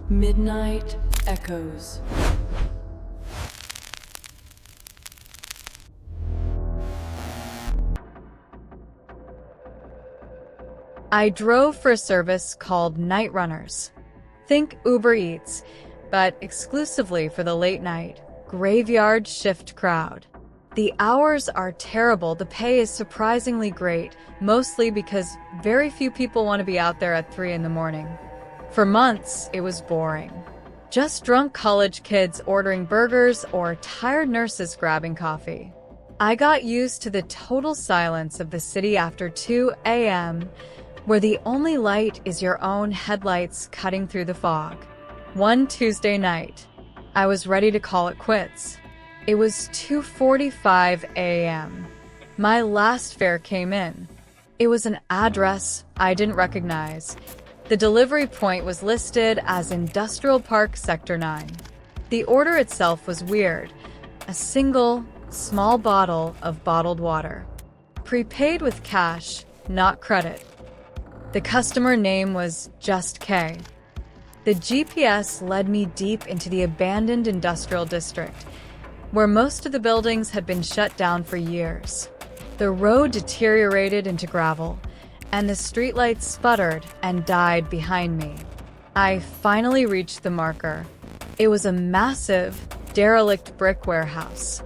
Midnight Echoes. I drove for a service called Night Runners. Think Uber Eats, but exclusively for the late night, graveyard shift crowd. The hours are terrible, the pay is surprisingly great, mostly because very few people want to be out there at 3 in the morning. For months, it was boring. Just drunk college kids ordering burgers or tired nurses grabbing coffee. I got used to the total silence of the city after 2 a.m., where the only light is your own headlights cutting through the fog. One Tuesday night, I was ready to call it quits. It was 2:45 a.m. My last fare came in. It was an address I didn't recognize. The delivery point was listed as Industrial Park Sector 9. The order itself was weird. A single, small bottle of bottled water. Prepaid with cash, not credit. The customer name was Just K. The GPS led me deep into the abandoned industrial district, where most of the buildings had been shut down for years. The road deteriorated into gravel, and the streetlights sputtered and died behind me. I finally reached the marker. It was a massive, derelict brick warehouse.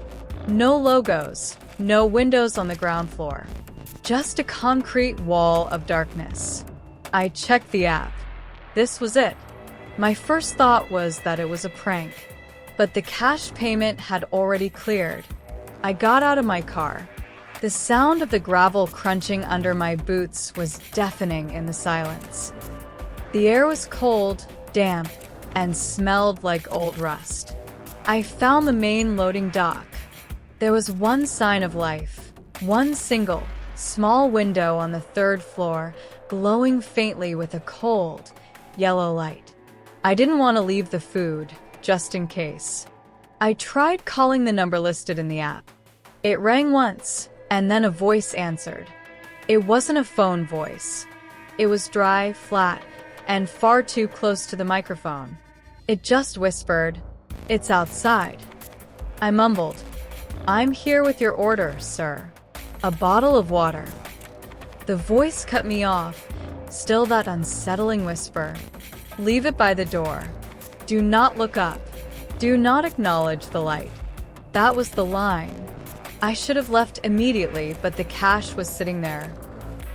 No logos, no windows on the ground floor. Just a concrete wall of darkness. I checked the app. This was it. My first thought was that it was a prank, but the cash payment had already cleared. I got out of my car. The sound of the gravel crunching under my boots was deafening in the silence. The air was cold, damp, and smelled like old rust. I found the main loading dock. There was one sign of life, one single, small window on the 3rd floor, glowing faintly with a cold, yellow light. I didn't want to leave the food, just in case. I tried calling the number listed in the app. It rang once, and then a voice answered. It wasn't a phone voice. It was dry, flat, and far too close to the microphone. It just whispered, "It's outside." I mumbled, "I'm here with your order, sir. A bottle of water." The voice cut me off, still that unsettling whisper. "Leave it by the door. Do not look up. Do not acknowledge the light." That was the line. I should have left immediately, but the cash was sitting there.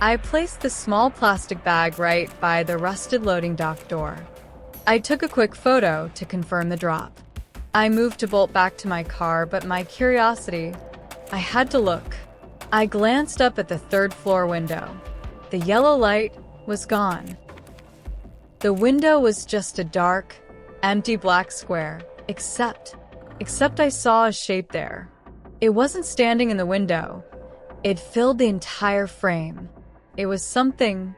I placed the small plastic bag right by the rusted loading dock door. I took a quick photo to confirm the drop. I moved to bolt back to my car, but my curiosity, I had to look. I glanced up at the 3rd floor window. The yellow light was gone. The window was just a dark, empty black square, except I saw a shape there. It wasn't standing in the window. It filled the entire frame. It was something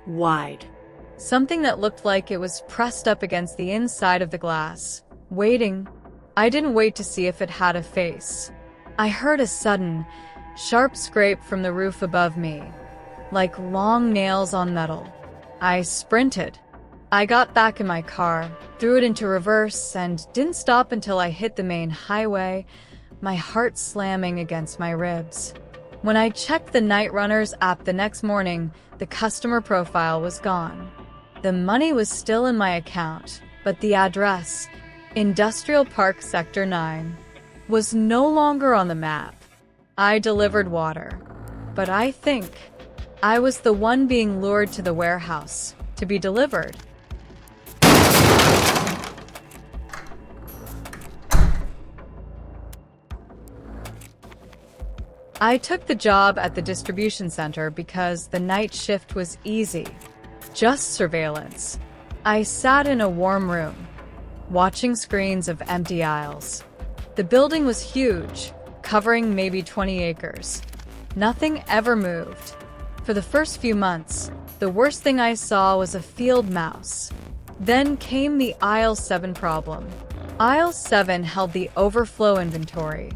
wide. Something that looked like it was pressed up against the inside of the glass, waiting. I didn't wait to see if it had a face. I heard a sudden, sharp scrape from the roof above me, like long nails on metal. I sprinted. I got back in my car, threw it into reverse, and didn't stop until I hit the main highway, my heart slamming against my ribs. When I checked the Night Runners app the next morning, the customer profile was gone. The money was still in my account, but the address, Industrial Park Sector 9, was no longer on the map. I delivered water, but I think I was the one being lured to the warehouse to be delivered. I took the job at the distribution center because the night shift was easy, just surveillance. I sat in a warm room, watching screens of empty aisles. The building was huge, covering maybe 20 acres. Nothing ever moved. For the first few months, the worst thing I saw was a field mouse. Then came the Aisle 7 problem. Aisle 7 held the overflow inventory.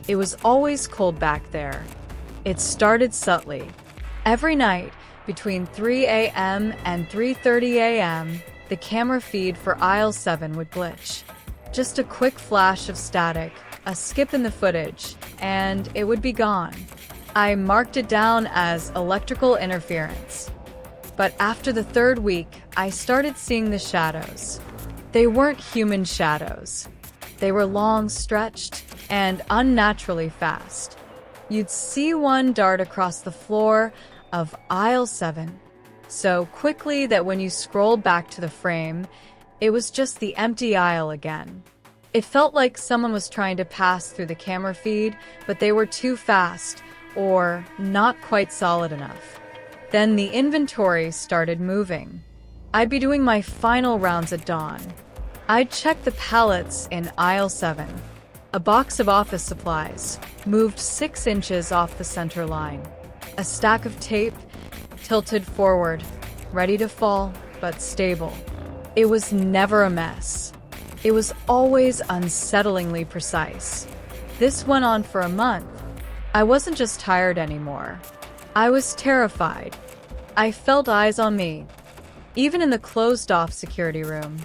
It was always cold back there. It started subtly. Every night, between 3 a.m. and 3:30 a.m., the camera feed for aisle 7 would glitch. Just a quick flash of static, a skip in the footage, and it would be gone. I marked it down as electrical interference. But after the third week, I started seeing the shadows. They weren't human shadows. They were long, stretched, and unnaturally fast. You'd see one dart across the floor of aisle 7, so quickly that when you scrolled back to the frame, it was just the empty aisle again. It felt like someone was trying to pass through the camera feed, but they were too fast, or not quite solid enough. Then the inventory started moving. I'd be doing my final rounds at dawn. I'd check the pallets in aisle 7. A box of office supplies, moved 6 inches off the center line. A stack of tape, tilted forward, ready to fall, but stable. It was never a mess. It was always unsettlingly precise. This went on for a month. I wasn't just tired anymore. I was terrified. I felt eyes on me. Even in the closed-off security room,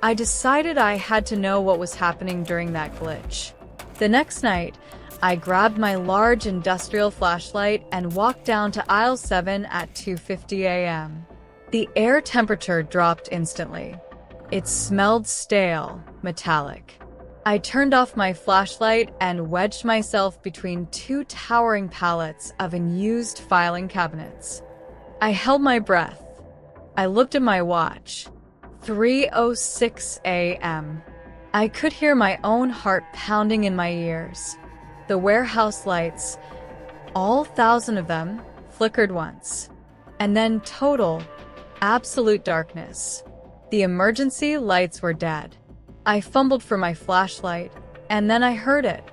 I decided I had to know what was happening during that glitch. The next night, I grabbed my large industrial flashlight and walked down to aisle 7 at 2:50 a.m. The air temperature dropped instantly. It smelled stale, metallic. I turned off my flashlight and wedged myself between 2 towering pallets of unused filing cabinets. I held my breath. I looked at my watch. 3:06 a.m. I could hear my own heart pounding in my ears. The warehouse lights, all 1,000 of them, flickered once. And then total, absolute darkness. The emergency lights were dead. I fumbled for my flashlight, and then I heard it.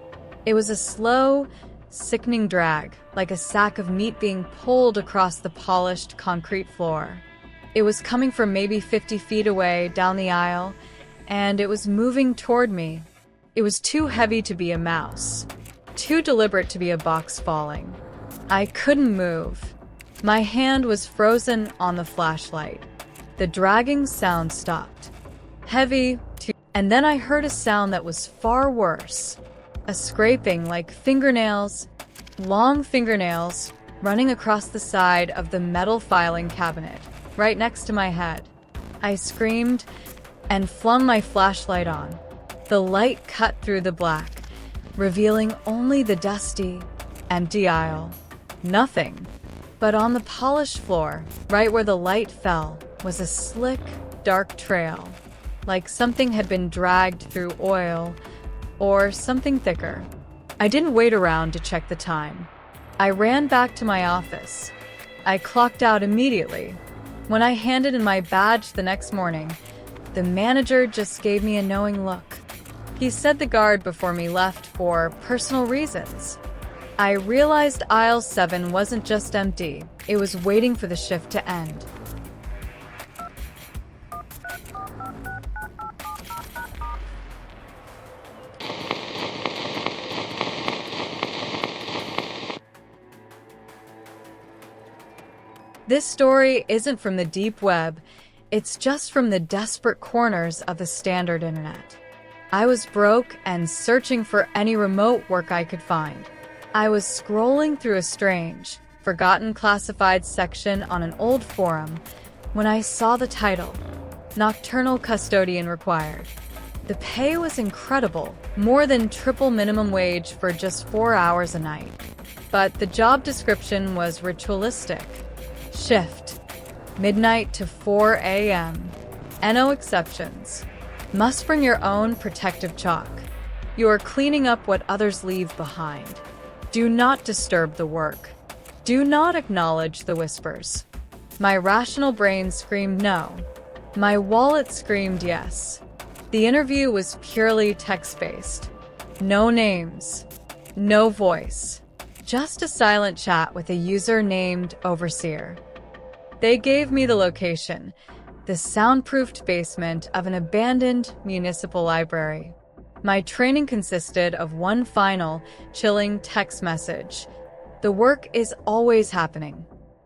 It was a slow, sickening drag, like a sack of meat being pulled across the polished concrete floor. It was coming from maybe 50 feet away down the aisle, and it was moving toward me. It was too heavy to be a mouse, too deliberate to be a box falling. I couldn't move. My hand was frozen on the flashlight. The dragging sound stopped. Heavy, and then I heard a sound that was far worse. A scraping like fingernails, long fingernails, running across the side of the metal filing cabinet, right next to my head. I screamed and flung my flashlight on. The light cut through the black, revealing only the dusty, empty aisle. Nothing. But on the polished floor, right where the light fell, was a slick, dark trail, like something had been dragged through oil or something thicker. I didn't wait around to check the time. I ran back to my office. I clocked out immediately. When I handed in my badge the next morning, the manager just gave me a knowing look. He said the guard before me left for personal reasons. I realized aisle 7 wasn't just empty, it was waiting for the shift to end. This story isn't from the deep web, it's just from the desperate corners of the standard internet. I was broke and searching for any remote work I could find. I was scrolling through a strange, forgotten classified section on an old forum when I saw the title, Nocturnal Custodian Required. The pay was incredible, more than triple minimum wage for just 4 hours a night. But the job description was ritualistic. Shift, midnight to 4 a.m. No exceptions. Must bring your own protective chalk. You are cleaning up what others leave behind. Do not disturb the work. Do not acknowledge the whispers. My rational brain screamed no. My wallet screamed yes. The interview was purely text-based. No names. No voice. Just a silent chat with a user named Overseer. They gave me the location, the soundproofed basement of an abandoned municipal library. My training consisted of one final, chilling text message. The work is always happening.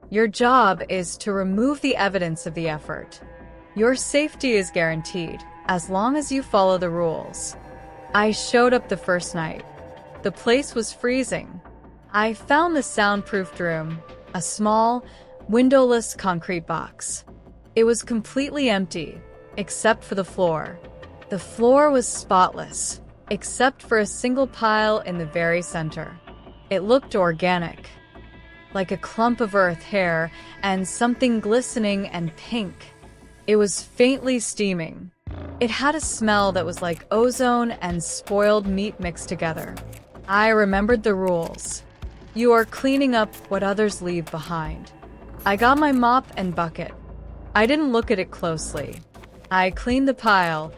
Your job is to remove the evidence of the effort. Your safety is guaranteed, as long as you follow the rules. I showed up the first night. The place was freezing. I found the soundproofed room, a small, windowless concrete box. It was completely empty, except for the floor. The floor was spotless, except for a single pile in the very center. It looked organic, like a clump of earth hair and something glistening and pink. It was faintly steaming. It had a smell that was like ozone and spoiled meat mixed together. I remembered the rules. You are cleaning up what others leave behind. I got my mop and bucket. I didn't look at it closely. I cleaned the pile,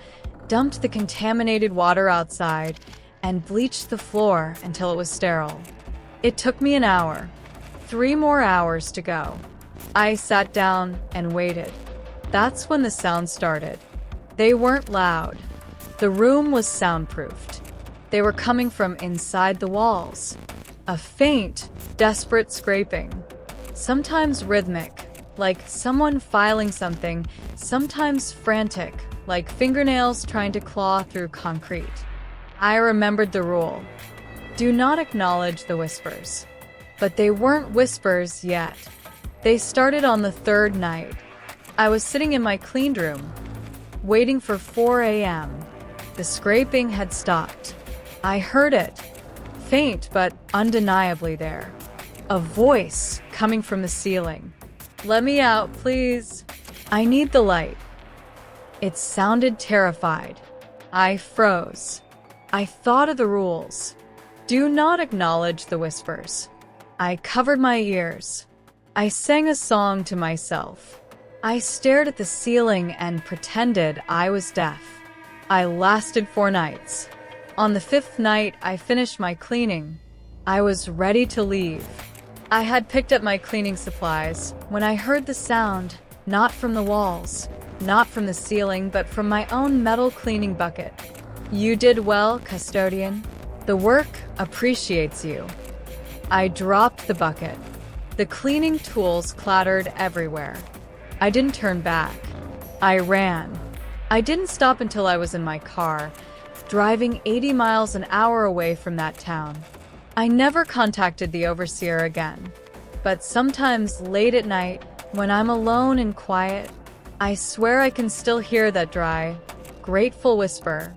dumped the contaminated water outside, and bleached the floor until it was sterile. It took me an hour. 3 more hours to go. I sat down and waited. That's when the sounds started. They weren't loud. The room was soundproofed. They were coming from inside the walls. A faint, desperate scraping. Sometimes rhythmic, like someone filing something, sometimes frantic, like fingernails trying to claw through concrete. I remembered the rule. Do not acknowledge the whispers. But they weren't whispers yet. They started on the 3rd night. I was sitting in my cleaned room, waiting for 4 a.m. The scraping had stopped. I heard it, faint but undeniably there. A voice coming from the ceiling. Let me out, please. I need the light. It sounded terrified. I froze. I thought of the rules. Do not acknowledge the whispers. I covered my ears. I sang a song to myself. I stared at the ceiling and pretended I was deaf. I lasted 4 nights. On the 5th night, I finished my cleaning. I was ready to leave. I had picked up my cleaning supplies when I heard the sound, not from the walls, not from the ceiling, but from my own metal cleaning bucket. You did well, custodian. The work appreciates you. I dropped the bucket. The cleaning tools clattered everywhere. I didn't turn back. I ran. I didn't stop until I was in my car, driving 80 miles an hour away from that town. I never contacted the overseer again. But sometimes late at night, when I'm alone and quiet, I swear I can still hear that dry, grateful whisper.